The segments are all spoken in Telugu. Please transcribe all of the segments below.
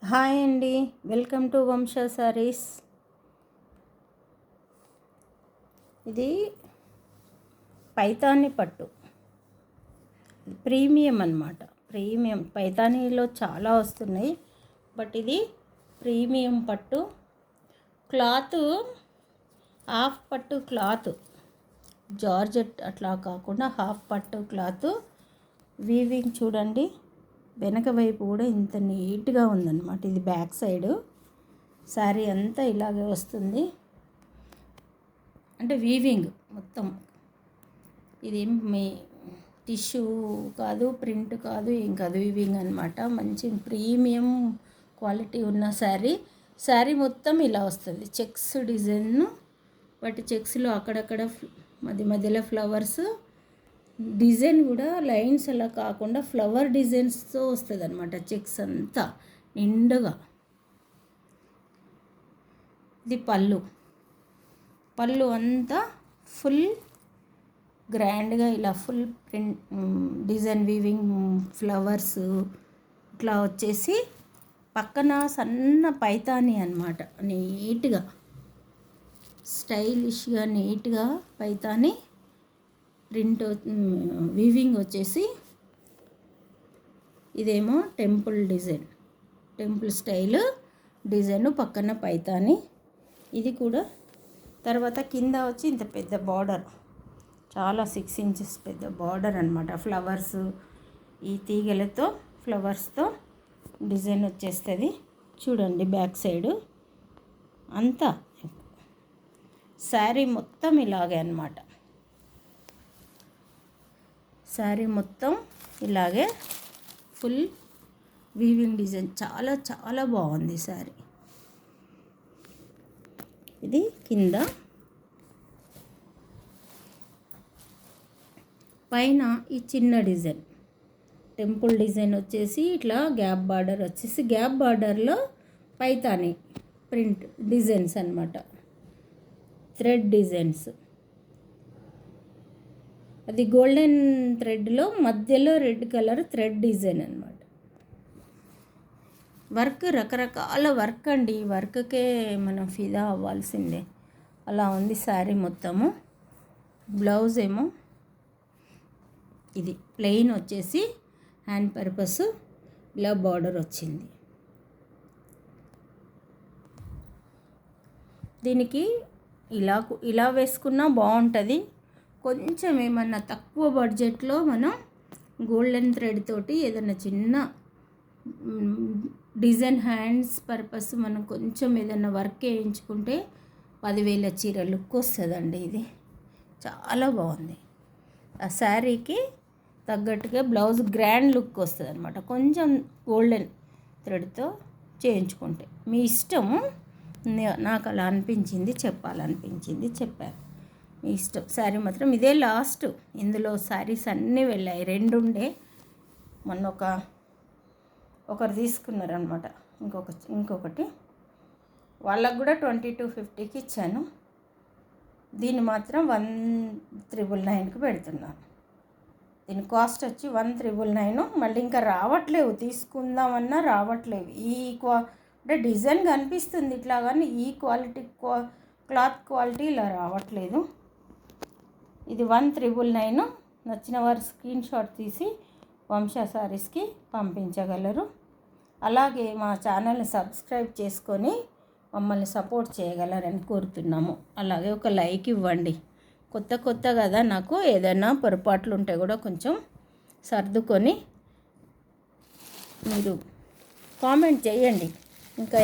హాయ్ అండి, వెల్కమ్ టు వంశ సారీస్. ఇది పైతాని పట్టు, ప్రీమియం అన్నమాట. ప్రీమియం పైతానీలో చాలా వస్తున్నాయి, బట్ ఇది ప్రీమియం పట్టు. క్లాత్ హాఫ్ పట్టు క్లాత్, జార్జెట్ అట్లా కాకుండా హాఫ్ పట్టు క్లాత్. వీవింగ్ చూడండి, వెనక వైపు కూడా ఇంత నీట్గా ఉందన్నమాట. ఇది బ్యాక్ సైడు. శారీ అంతా ఇలాగే వస్తుంది, అంటే వీవింగ్ మొత్తం. ఇది మీ టిష్యూ కాదు, ప్రింట్ కాదు, ఏం కాదు, వీవింగ్ అనమాట. మంచి ప్రీమియం క్వాలిటీ ఉన్న శారీ. శారీ మొత్తం ఇలా వస్తుంది, చెక్స్ డిజైన్. వాటి చెక్స్లో అక్కడక్కడ మధ్యలో ఫ్లవర్స్ డిజైన్ కూడా లైన్స్ అలా కాకుండా ఫ్లవర్ డిజైన్స్తో వస్తుంది అనమాట. చెక్స్ అంతా నిండుగా. ఇది పళ్ళు అంతా ఫుల్ గ్రాండ్గా ఇలా full print design weaving flowers ఇట్లా వచ్చేసి, పక్కన సన్న పైతాని అనమాట. నీట్గా స్టైలిష్గా నీట్గా పైతాని ప్రింట్ వీవింగ్ వచ్చేసి. ఇదేమో temple design, temple style design, పక్కన పైతాని. ఇది కూడా తర్వాత కింద వచ్చి ఇంత పెద్ద బార్డర్, చాలా 6 ఇంచెస్ పెద్ద బార్డర్ అనమాట. ఫ్లవర్స్, ఈ తీగలతో ఫ్లవర్స్తో డిజైన్ వచ్చేస్తుంది. చూడండి బ్యాక్ సైడు అంతా. శారీ మొత్తం ఇలాగే అనమాట. శారీ మొత్తం ఇలాగే ఫుల్ వీవింగ్ డిజైన్, చాలా చాలా బాగుంది శారీ. ఇది కింద. పైన ఈ చిన్న డిజైన్, టెంపుల్ డిజైన్ వచ్చేసి ఇట్లా గ్యాప్ బార్డర్ వచ్చేసి, గ్యాప్ బార్డర్లో పైతాని ప్రింట్ డిజైన్స్ అనమాట. Thread designs. అది గోల్డెన్ థ్రెడ్లో మధ్యలో రెడ్ కలర్ థ్రెడ్ డిజైన్ అనమాట. వర్క్ రకరకాల వర్క్ అండి. ఈ వర్క్కే మనం ఫిదా అవ్వాల్సిందే. అలా ఉంది శారీ మొత్తము. బ్లౌజ్ ఏమో ఇది ప్లెయిన్ వచ్చేసి హ్యాండ్ పర్పస్ ఇలా బార్డర్ వచ్చింది. దీనికి ఇలా వేసుకున్నా బాగుంటుంది. కొంచెం ఏమన్నా తక్కువ బడ్జెట్లో మనం గోల్డెన్ థ్రెడ్ తోటి ఏదైనా చిన్న డిజైన్ హ్యాండ్స్ పర్పస్ మనం కొంచెం ఏదైనా వర్క్ వేయించుకుంటే 10,000 చీర లుక్ వస్తుందండి. ఇది చాలా బాగుంది. ఆ శారీకి తగ్గట్టుగా బ్లౌజ్ గ్రాండ్ లుక్ వస్తుంది అనమాట. కొంచెం గోల్డెన్ థ్రెడ్తో చేయించుకుంటే మీ ఇష్టము. నాకు అలా అనిపించింది, చెప్పాను. మీ ఇష్టం. శారీ మాత్రం ఇదే లాస్ట్. ఇందులో శారీస్ అన్నీ వెళ్ళాయి. 2 ఉండే, మొన్న ఒకరు తీసుకున్నారనమాట. ఇంకొకటి వాళ్ళకు కూడా 2250కి ఇచ్చాను. దీన్ని మాత్రం 1999కి పెడుతున్నాను. దీని కాస్ట్ వచ్చి 1999. మళ్ళీ ఇంకా రావట్లేవు, తీసుకుందామన్నా రావట్లేవు. అంటే డిజైన్ కనిపిస్తుంది ఇట్లా, కానీ ఈ క్వాలిటీ క్లాత్ క్వాలిటీ ఇలా రావట్లేదు. ఇది 1999. నచ్చిన వారు స్క్రీన్ షాట్ తీసి వంశ సారీస్కి పంపించగలరు. అలాగే మా ఛానల్ని సబ్స్క్రైబ్ చేసుకొని మమ్మల్ని సపోర్ట్ చేయగలరని కోరుతున్నాము. అలాగే ఒక లైక్ ఇవ్వండి. కొత్త కదా, నాకు ఏదైనా పొరపాట్లు ఉంటే కూడా కొంచెం సర్దుకొని మీరు కామెంట్ చేయండి. ఇంకా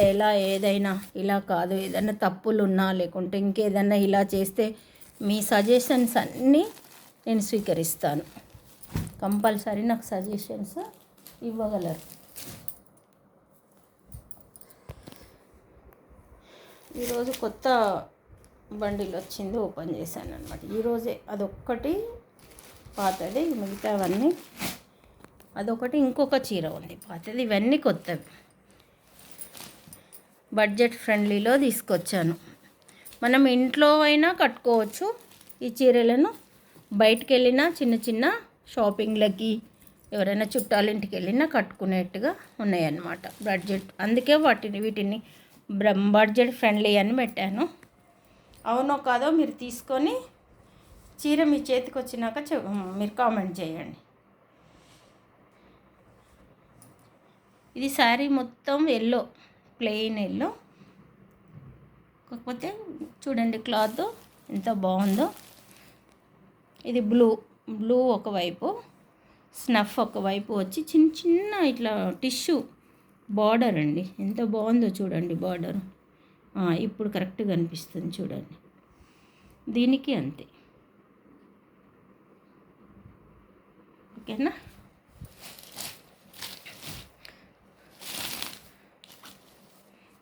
ఏదైనా ఇలా కాదు, ఏదైనా తప్పులు ఉన్నా లేకుంటే ఇంకేదైనా ఇలా చేస్తే మీ సజెషన్స్ అన్నీ నేను స్వీకరిస్తాను. కంపల్సరీ నాకు సజెషన్స్ ఇవ్వగలరు. ఈరోజు కొత్త బండిల్ వచ్చింది, ఓపెన్ చేశాను అనమాట. ఈరోజే అదొక్కటి పాతది, మిగతావన్నీ అదొకటి, ఇంకొక చీర ఉంది పాతది. ఇవన్నీ కొత్తవి, బడ్జెట్ ఫ్రెండ్లీలో తీసుకొచ్చాను. మనం ఇంట్లో అయినా కట్టుకోవచ్చు ఈ చీరలను. బయటికి వెళ్ళినా చిన్న షాపింగ్లకి ఎవరైనా చుట్టాల ఇంటికి వెళ్ళినా కట్టుకునేట్టుగా ఉన్నాయన్నమాట. బడ్జెట్, అందుకే వీటిని బడ్జెట్ ఫ్రెండ్లీ అని పెట్టాను. అవునో కాదో మీరు తీసుకొని చీర మీ చేతికి వచ్చినాక మీరు కామెంట్ చేయండి. ఇది శారీ మొత్తం ఎల్లో, ప్లెయిన్ ఎల్లో, కాకపోతే చూడండి క్లాత్ ఎంత బాగుందో. ఇది బ్లూ ఒకవైపు, స్నఫ్ ఒకవైపు వచ్చి చిన్న చిన్న ఇట్లా టిష్యూ బార్డర్ అండి. ఎంత బాగుందో చూడండి బార్డర్. ఇప్పుడు కరెక్ట్గా అనిపిస్తుంది చూడండి. దీనికి అంతే. ఓకేనా?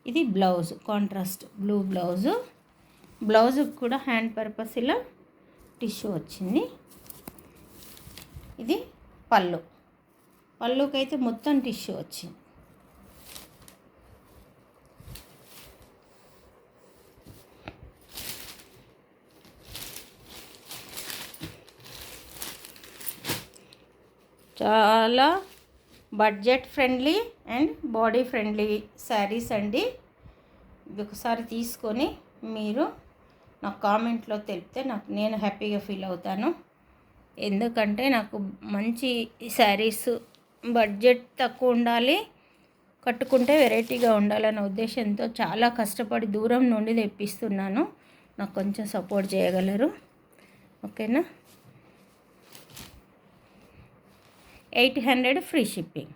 ఇది బ్లౌజ్, కాంట్రాస్ట్ బ్లూ బ్లౌజ్ కూడా హ్యాండ్ పర్పస్ ఇలా టిష్యూ వచ్చింది. ఇది పళ్ళుకైతే మొత్తం టిష్యూ వచ్చింది. చాలా budget friendly and body friendly saris అండి. ఒకసారి తీసుకొని మీరు నాకు కామెంట్లో తెలిపితే నేను హ్యాపీగా ఫీల్ అవుతాను. ఎందుకంటే నాకు మంచి శారీస్ బడ్జెట్ తక్కువ ఉండాలి, కట్టుకుంటే వెరైటీగా ఉండాలన్న ఉద్దేశంతో చాలా కష్టపడి దూరం నుండి తెప్పిస్తున్నాను. నాకు కొంచెం సపోర్ట్ చేయగలరు. ఓకేనా? 800 ఫ్రీ షిప్పింగ్.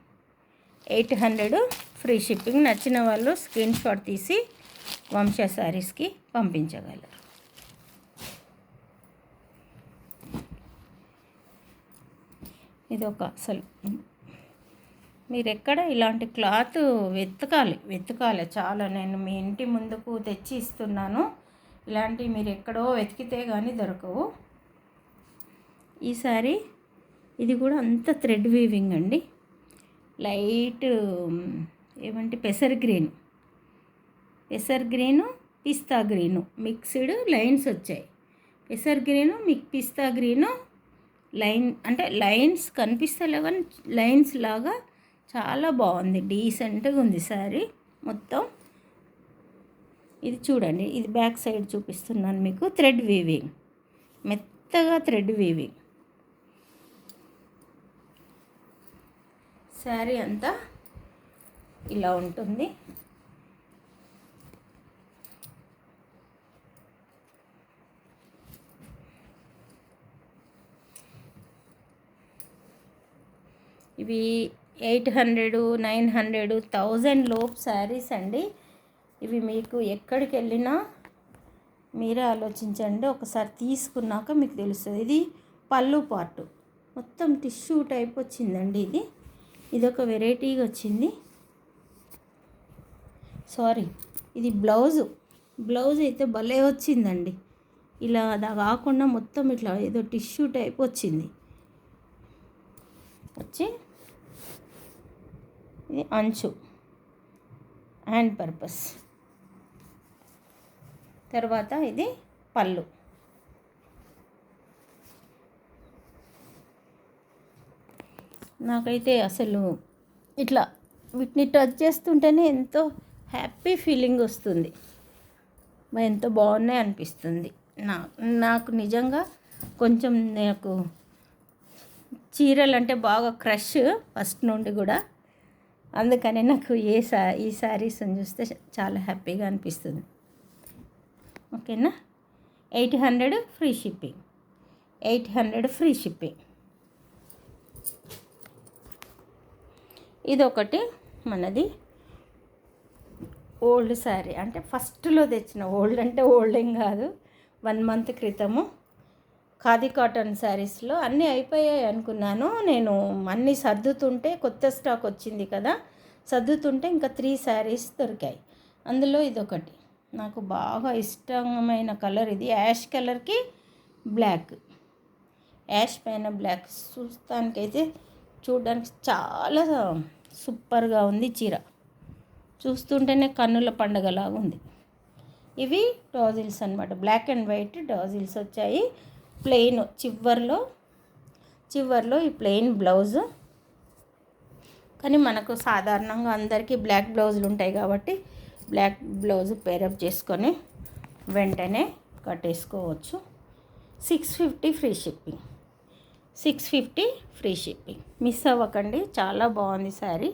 800 free shipping. నచ్చిన వాళ్ళు స్క్రీన్ షాట్ తీసి వంశ శారీస్కి పంపించగలరు. ఇదొక అసలు మీరు ఎక్కడ ఇలాంటి క్లాత్ వెతకాలి చాలా. నేను మీ ఇంటి ముందుకు తెచ్చి ఇస్తున్నాను. ఇలాంటివి మీరు ఎక్కడో వెతికితే కానీ దొరకవు. ఈ సారీ ఇది కూడా అంత థ్రెడ్ వీవింగ్ అండి. లైట్ ఏమంటే పెసర్ గ్రీను, పిస్తా గ్రీను మిక్స్డ్ లైన్స్ వచ్చాయి. పెసర్ గ్రీను పిస్తా గ్రీను అంటే లైన్స్ కనిపిస్తలే కానీ లైన్స్ లాగా చాలా బాగుంది. డీసెంట్గా ఉంది శారీ మొత్తం. ఇది చూడండి, ఇది బ్యాక్ సైడ్ చూపిస్తున్నాను మీకు. థ్రెడ్ వీవింగ్, మెత్తగా థ్రెడ్ వీవింగ్. శారీ అంతా ఇలా ఉంటుంది. ఇవి 800, 900, 1000 లోపు శారీస్ అండి. ఇవి మీకు ఎక్కడికి వెళ్ళినా మీరే ఆలోచించండి. ఒకసారి తీసుకున్నాక మీకు తెలుస్తుంది. ఇది పళ్ళు పార్టు మొత్తం టిష్యూ టైప్ వచ్చిందండి. ఇదొక వెరైటీగా వచ్చింది. ఇది బ్లౌజ్ అయితే భలే వచ్చిందండి. ఇలా కాకుండా మొత్తం ఇట్లా ఏదో టిష్యూ టైప్ వచ్చి ఇది అంచు హ్యాండ్ పర్పస్. తర్వాత ఇది పళ్ళు. నాకైతే అసలు ఇట్లా వీటిని టచ్ చేస్తుంటేనే ఎంతో హ్యాపీ ఫీలింగ్ వస్తుంది. ఎంతో బాగున్నాయి అనిపిస్తుంది. నాకు నిజంగా కొంచెం నాకు చీరలు అంటే బాగా క్రష్ ఫస్ట్ నుండి కూడా. అందుకని నాకు ఈ శారీస్ని చూస్తే చాలా హ్యాపీగా అనిపిస్తుంది. ఓకేనా? 800 ఫ్రీ షిప్పింగ్. 800 free shipping. ఇదొకటి మనది ఓల్డ్ శారీ, అంటే ఫస్ట్లో తెచ్చిన ఓల్డ్ అంటే ఓల్డ్ ఏం కాదు, 1 మంత్ క్రితము ఖాదీ కాటన్ శారీస్లో అన్నీ అయిపోయాయి అనుకున్నాను. నేను అన్నీ సర్దుతుంటే కొత్త స్టాక్ వచ్చింది కదా, సర్దుతుంటే ఇంకా 3 శారీస్ దొరికాయి. అందులో ఇదొకటి నాకు బాగా ఇష్టమైన కలర్. ఇది యాష్ కలర్కి బ్లాక్, యాష్ పైన బ్లాక్. చూడడానికి చాలా సూపర్గా ఉంది చీర. చూస్తుంటేనే కన్నుల పండగలాగా ఉంది. ఇవి డాజిల్స్ అనమాట, బ్లాక్ అండ్ వైట్ డాజిల్స్ వచ్చాయి. ప్లెయిన్ చివర్లో ఈ ప్లెయిన్ బ్లౌజ్. కానీ మనకు సాధారణంగా అందరికీ బ్లాక్ బ్లౌజులు ఉంటాయి కాబట్టి బ్లాక్ బ్లౌజ్ పేరప్ చేసుకొని వెంటనే కట్టేసుకోవచ్చు. 650 free shipping. 650 free shipping. Miss అవ్వకండి, చాలా బాగుంది శారీ.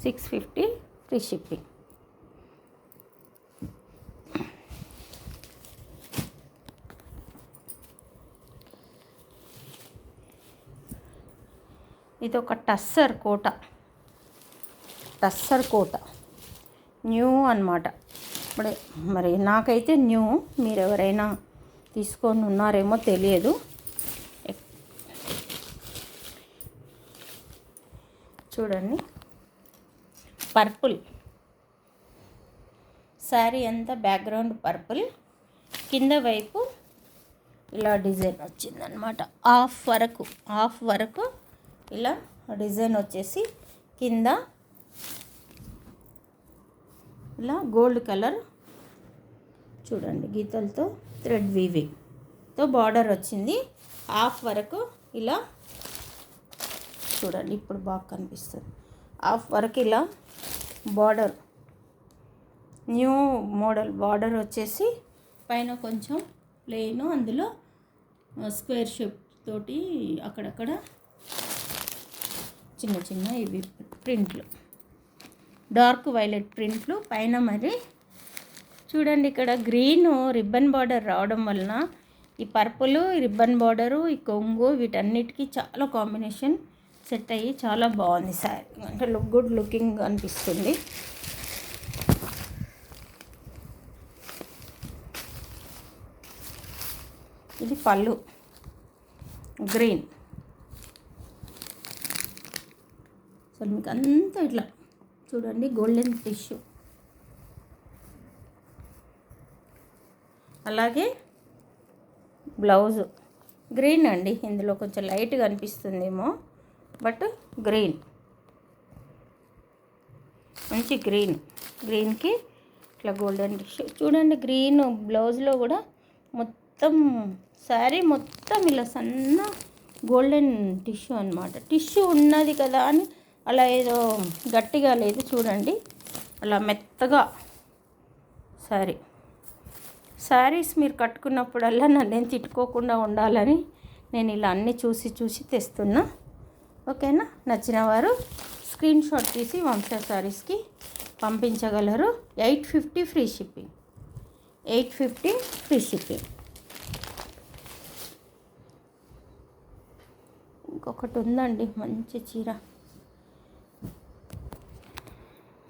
650 free shipping. ఇది ఒక టస్సర్ కోట న్యూ అన్నమాట. ఇప్పుడే మరి నాకైతే న్యూ, మీరు ఎవరైనా తీసుకొని ఉన్నారేమో తెలియదు. చూడండి, పర్పుల్ శారీ అంతా బ్యాక్గ్రౌండ్ పర్పుల్, కింద వైపు ఇలా డిజైన్ వచ్చిందనమాట. హాఫ్ వరకు ఇలా డిజైన్ వచ్చేసి కింద ఇలా గోల్డ్ కలర్ చూడండి గీతలతో థ్రెడ్ వీవింగ్తో బార్డర్ వచ్చింది. హాఫ్ వరకు ఇలా చూడండి, ఇప్పుడు బాగా కనిపిస్తుంది. హాఫ్ వరకు ఇలా బార్డర్, న్యూ మోడల్ బార్డర్ వచ్చేసి పైన కొంచెం ప్లెయిన్, అందులో స్క్వేర్ షేప్ తోటి అక్కడక్కడ చిన్న చిన్న ఇవి ప్రింట్లు, డార్క్ వైలెట్ ప్రింట్లు పైన. మరి చూడండి, ఇక్కడ గ్రీన్ రిబ్బన్ బార్డర్ రావడం వలన ఈ పర్పుల్, రిబ్బన్ బార్డరు, ఈ కొంగు వీటన్నిటికీ చాలా కాంబినేషన్ సెట్ అయ్యి చాలా బాగుంది శారీ. అంటే గుడ్ లుకింగ్ అనిపిస్తుంది. ఇది పళ్ళు గ్రీన్. అసలు మీకు అంతా ఇట్లా చూడండి గోల్డెన్ టిష్యూ. అలాగే బ్లౌజు గ్రీన్ అండి, ఇందులో కొంచెం లైట్గా అనిపిస్తుందేమో, బట్ గ్రీన్, మంచి గ్రీన్కి ఇట్లా గోల్డెన్ టిష్యూ. చూడండి గ్రీన్ బ్లౌజ్లో కూడా మొత్తం శారీ మొత్తం ఇలా సన్న గోల్డెన్ టిష్యూ అనమాట. టిష్యూ ఉన్నది కదా అని అలా ఏదో గట్టిగా లేదు, చూడండి అలా మెత్తగా. శారీస్ మీరు కట్టుకున్నప్పుడల్లా నన్ను తిట్టుకోకుండా ఉండాలని నేను ఇలా అన్నీ చూసి తెస్తున్నా. ఓకేనా? నచ్చిన వారు స్క్రీన్ షాట్ తీసి వంశ శారీస్కి పంపించగలరు. 850 ఫ్రీ షిప్పింగ్. 850 free shipping. ఇంకొకటి ఉందండి మంచి చీర,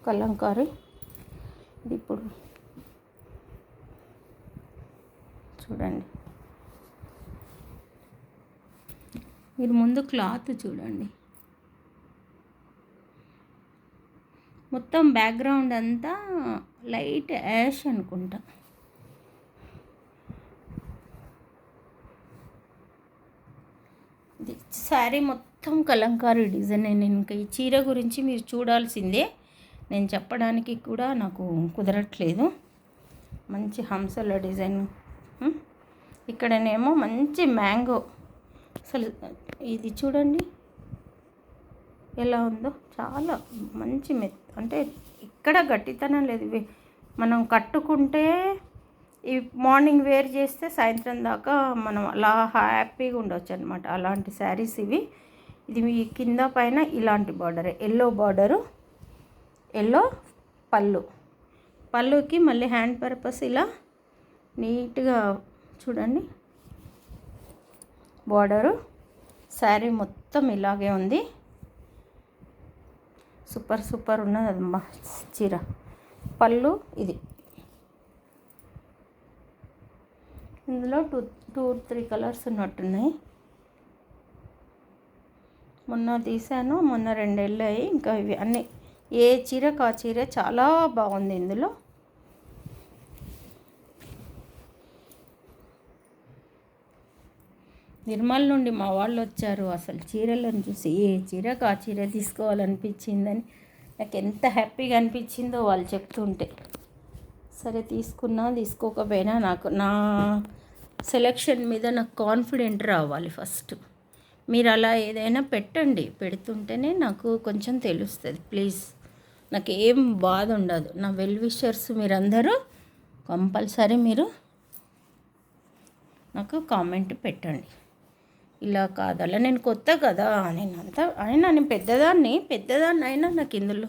కలంకారీ. ఇది ఇప్పుడు చూడండి, మీరు ముందు క్లాత్ చూడండి, మొత్తం బ్యాక్గ్రౌండ్ అంతా లైట్ యాష్ అనుకుంటా. ఇది శారీ మొత్తం కలంకారీ డిజైన్. నేను ఇంకా ఈ చీర గురించి మీరు చూడాల్సిందే, నేను చెప్పడానికి కూడా నాకు కుదరట్లేదు. మంచి హంసల డిజైన్. ఇక్కడనేమో మంచి మ్యాంగో. అసలు ఇది చూడండి ఎలా ఉందో, చాలా మంచి అంటే ఇక్కడ గట్టితనం లేదు. మనం కట్టుకుంటే ఈ మార్నింగ్ వేర్ చేస్తే సాయంత్రం దాకా మనం అలా హ్యాపీగా ఉండవచ్చు అనమాట. అలాంటి శారీస్ ఇవి. ఇది మీ కింద పైన ఇలాంటి బార్డర్, ఎల్లో బార్డరు, ఎల్లో పళ్ళుకి మళ్ళీ హ్యాండ్ పర్పస్ ఇలా నీట్గా చూడండి బార్డరు. శారీ మొత్తం ఇలాగే ఉంది. సూపర్ ఉన్నది అదమ్మా చీర. పళ్ళు ఇది. ఇందులో 2-3 కలర్స్ ఉన్నట్టున్నాయి. మొన్న తీసాను, మొన్న 2 వెళ్ళాయి. ఇంకా ఇవి అన్నీ ఏ చీరకు ఆ చీర చాలా బాగుంది. ఇందులో నిర్మల్ నుండి మా వాళ్ళు వచ్చారు. అసలు చీరలను చూసి ఏ చీరకు ఆ చీర తీసుకోవాలనిపించిందని నాకు ఎంత హ్యాపీగా అనిపించిందో వాళ్ళు చెప్తుంటే. సరే తీసుకున్నా తీసుకోకపోయినా నాకు నా సెలెక్షన్ మీద నాకు కాన్ఫిడెంట్ రావాలి ఫస్ట్. మీరు అలా ఏదైనా పెట్టండి, పెడుతుంటేనే నాకు కొంచెం తెలుస్తుంది. ప్లీజ్, నాకు ఏం బాధ ఉండదు. నా వెల్ విషర్స్ మీరందరూ కంపల్సరీ మీరు నాకు కామెంట్ పెట్టండి. ఇలా కాదలా, నేను కొత్త కదా, నేను పెద్దదాన్ని అయినా నాకు ఇందులో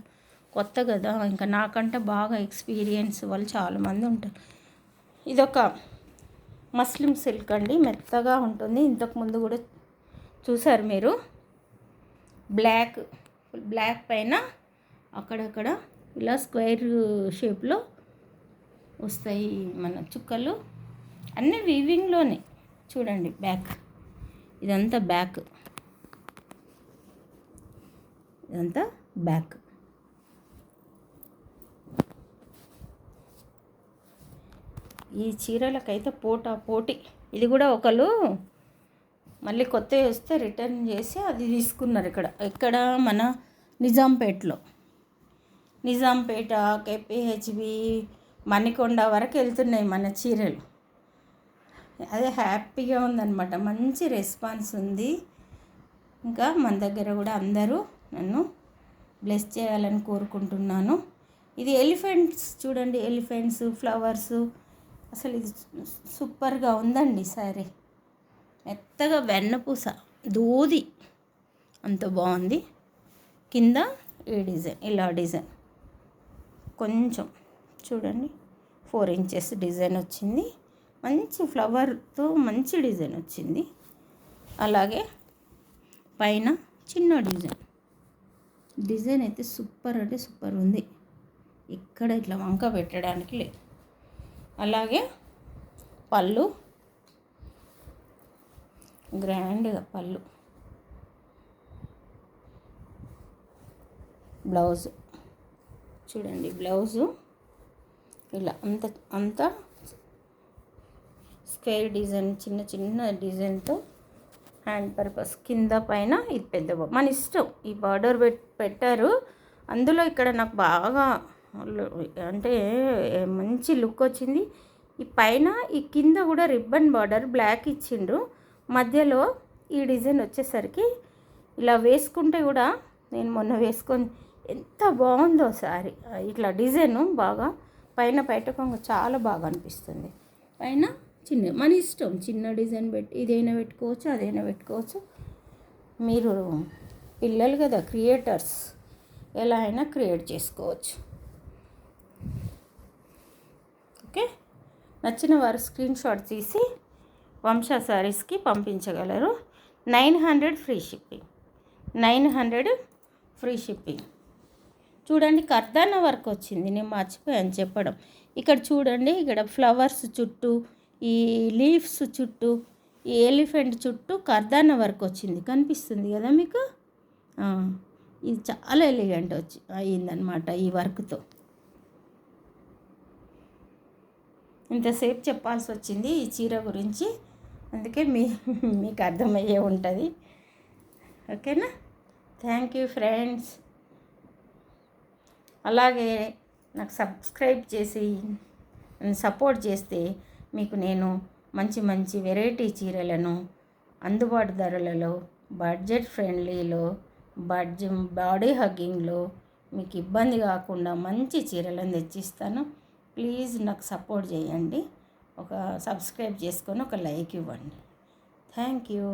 కొత్త కదా, ఇంకా నాకంటే బాగా ఎక్స్పీరియన్స్ వాళ్ళు చాలామంది ఉంటారు. ఇదొక మస్లిం సిల్క్ అండి, మెత్తగా ఉంటుంది. ఇంతకుముందు కూడా చూసారు మీరు. బ్లాక్ పైన అక్కడక్కడ ఇలా స్క్వేర్ షేప్లో వస్తాయి మన చుక్కలు, అన్నీ వీవింగ్లోనే. చూడండి బ్యాక్, ఇదంతా బ్యాక్. ఈ చీరలకైతే పోటీ. ఇది కూడా ఒకళ్ళు మళ్ళీ కొత్తవి వస్తే రిటర్న్ చేసి అది తీసుకున్నారు. ఇక్కడ మన నిజాంపేట కేపీహెచ్బి మణికొండ వరకు వెళ్తున్నాయి మన చీరలు. అదే హ్యాపీగా ఉందన్నమాట, మంచి రెస్పాన్స్ ఉంది. ఇంకా మన దగ్గర కూడా అందరూ నన్ను బ్లెస్ చేయాలని కోరుకుంటున్నాను. ఇది ఎలిఫెంట్స్ చూడండి, ఎలిఫెంట్స్, ఫ్లవర్స్, అసలు ఇది సూపర్గా ఉందండి శారీ. మెత్తగా వెన్నపూస దూది అంత బాగుంది. కింద ఈ డిజైన్, ఇలా డిజైన్ కొంచెం చూడండి 4 ఇంచెస్ డిజైన్ వచ్చింది. మంచి ఫ్లవర్తో మంచి డిజైన్ వచ్చింది. అలాగే పైన చిన్న డిజైన్ అయితే సూపర్ అంటే సూపర్ ఉంది. ఇక్కడ ఇట్లా వంక పెట్టడానికి లేదు. అలాగే పళ్ళు గ్రాండ్గా, బ్లౌజ్ చూడండి, బ్లౌజు ఇలా అంత స్క్వేర్ డిజైన్, చిన్న డిజైన్తో హ్యాండ్ పర్పస్. కింద పైన ఇది పెద్ద మన ఇష్టం. ఈ బార్డర్ పెట్టారు అందులో. ఇక్కడ నాకు బాగా అంటే మంచి లుక్ వచ్చింది. ఈ పైన ఈ కింద కూడా రిబ్బన్ బార్డర్ బ్లాక్ ఇచ్చిండ్రు. మధ్యలో ఈ డిజైన్ వచ్చేసరికి ఇలా వేసుకుంటే కూడా, నేను మొన్న వేసుకొని ఎంత బాగుందో సారీ. ఇట్లా డిజైను బాగా పైన కొంచెం చాలా బాగా అనిపిస్తుంది. పైన మన ఇష్టం, చిన్న డిజైన్ పెట్టి ఇదైనా పెట్టుకోవచ్చు, అదైనా పెట్టుకోవచ్చు. మీరు పిల్లలు కదా, క్రియేటర్స్, ఎలా అయినా క్రియేట్ చేసుకోవచ్చు. ఓకే, నచ్చిన వారు స్క్రీన్ షాట్ తీసి వంశ శారీస్కి పంపించగలరు. 900 ఫ్రీ షిప్పింగ్. 900 free shipping. చూడండి, కర్దానా వర్క్ వచ్చింది, నేను మర్చిపోయాను చెప్పడం. ఇక్కడ చూడండి, ఇక్కడ ఫ్లవర్స్ చుట్టూ, ఈ లీవ్స్ చుట్టూ, ఈ ఎలిఫెంట్ చుట్టూ కర్దానా వర్క్ వచ్చింది. కనిపిస్తుంది కదా మీకు? ఇది చాలా ఎలిగెంట్ అయ్యిందనమాట ఈ వర్క్తో. ఇంతసేపు చెప్పాల్సి వచ్చింది ఈ చీర గురించి, అందుకే మీకు అర్థమయ్యే ఉంటుంది. ఓకేనా? Thank you friends. అలాగే నాకు సబ్స్క్రైబ్ చేసి సపోర్ట్ చేస్తే మీకు నేను మంచి వెరైటీ చీరలను అందుబాటు ధరలలో, బడ్జెట్ ఫ్రెండ్లీలో, బాడీ హగ్గింగ్లో మీకు ఇబ్బంది కాకుండా మంచి చీరలను తెచ్చిస్తాను. ప్లీజ్ నాకు సపోర్ట్ చేయండి. ఒక సబ్స్క్రైబ్ చేసుకొని ఒక లైక్ ఇవ్వండి. Thank you.